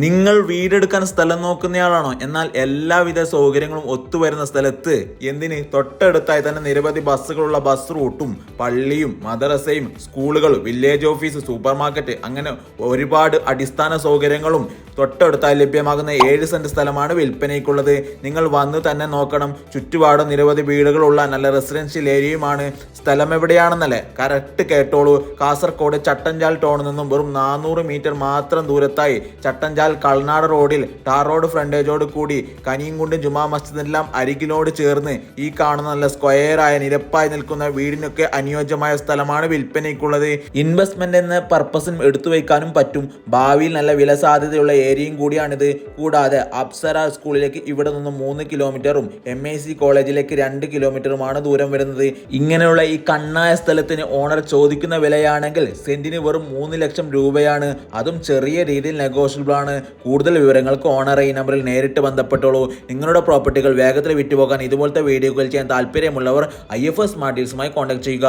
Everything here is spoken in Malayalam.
നിങ്ങൾ വീടെടുക്കാൻ സ്ഥലം നോക്കുന്നയാളാണോ? എന്നാൽ എല്ലാവിധ സൗകര്യങ്ങളും ഒത്തുവരുന്ന സ്ഥലത്ത് എന്തിന് തൊട്ടടുത്തായി തന്നെ നിരവധി ബസ്സുകളുള്ള ബസ് റൂട്ടും പള്ളിയും മദ്രസയും സ്കൂളുകൾ വില്ലേജ് ഓഫീസ് സൂപ്പർ മാർക്കറ്റ് അങ്ങനെ ഒരുപാട് അടിസ്ഥാന സൗകര്യങ്ങളും തൊട്ടടുത്തായി ലഭ്യമാകുന്ന 7 സെന്റ് സ്ഥലമാണ് വിൽപ്പനയ്ക്കുള്ളത്. നിങ്ങൾ വന്ന് തന്നെ നോക്കണം. ചുറ്റുപാടും നിരവധി വീടുകളുള്ള നല്ല റെസിഡൻഷ്യൽ ഏരിയയുമാണ്. സ്ഥലം എവിടെയാണെന്നല്ലേ? കറക്റ്റ് കേട്ടോളൂ. കാസർഗോഡ് ചട്ടഞ്ചാൽ ടൗണിൽ നിന്നും വെറും 400 മീറ്റർ മാത്രം ദൂരത്തായി ചട്ടഞ്ചാൽ കൾനാട് റോഡിൽ ടാർ റോഡ് ഫ്രണ്ടേജോട് കൂടി കനിയംകുണ്ടും ജുമാ മസ്ജിദിനെല്ലാം അരികിലോട് ചേർന്ന് ഈ കാണുന്ന നല്ല സ്ക്വയറായ നിരപ്പായി നിൽക്കുന്ന വീടിനൊക്കെ അനുയോജ്യമായ സ്ഥലമാണ് വിൽപ്പനയ്ക്കുള്ളത്. ഇൻവെസ്റ്റ്മെന്റ് എന്ന പർപ്പസിനും എടുത്തു വയ്ക്കാനും പറ്റും. ഭാവിയിൽ നല്ല വില സാധ്യതയുള്ള ഏരിയയും കൂടിയാണിത്. കൂടാതെ അപ്സര സ്കൂളിലേക്ക് ഇവിടെ നിന്ന് 3 കിലോമീറ്ററും MIC കോളേജിലേക്ക് 2 കിലോമീറ്ററുമാണ് ദൂരം വരുന്നത്. ഇങ്ങനെയുള്ള ഈ കണ്ണായ സ്ഥലത്തിന് ഓണർ ചോദിക്കുന്ന വിലയാണെങ്കിൽ സെന്റിന് വെറും 3 ലക്ഷം രൂപയാണ്. അതും ചെറിയ രീതിയിൽ നെഗോഷ്യബിൾ ആണ്. കൂടുതൽ വിവരങ്ങൾക്ക് ഓണറെ ഈ നമ്പറിൽ നേരിട്ട് ബന്ധപ്പെട്ടോളൂ. നിങ്ങളുടെ പ്രോപ്പർട്ടികൾ വേഗത്തിൽ വിറ്റുപോകാൻ ഇതുപോലത്തെ വീഡിയോകൾ ചെയ്യാൻ താല്പര്യമുള്ളവർ IFS സ്മാർട്ട് ഡീൽസുമായി കോൺടാക്ട് ചെയ്യുക.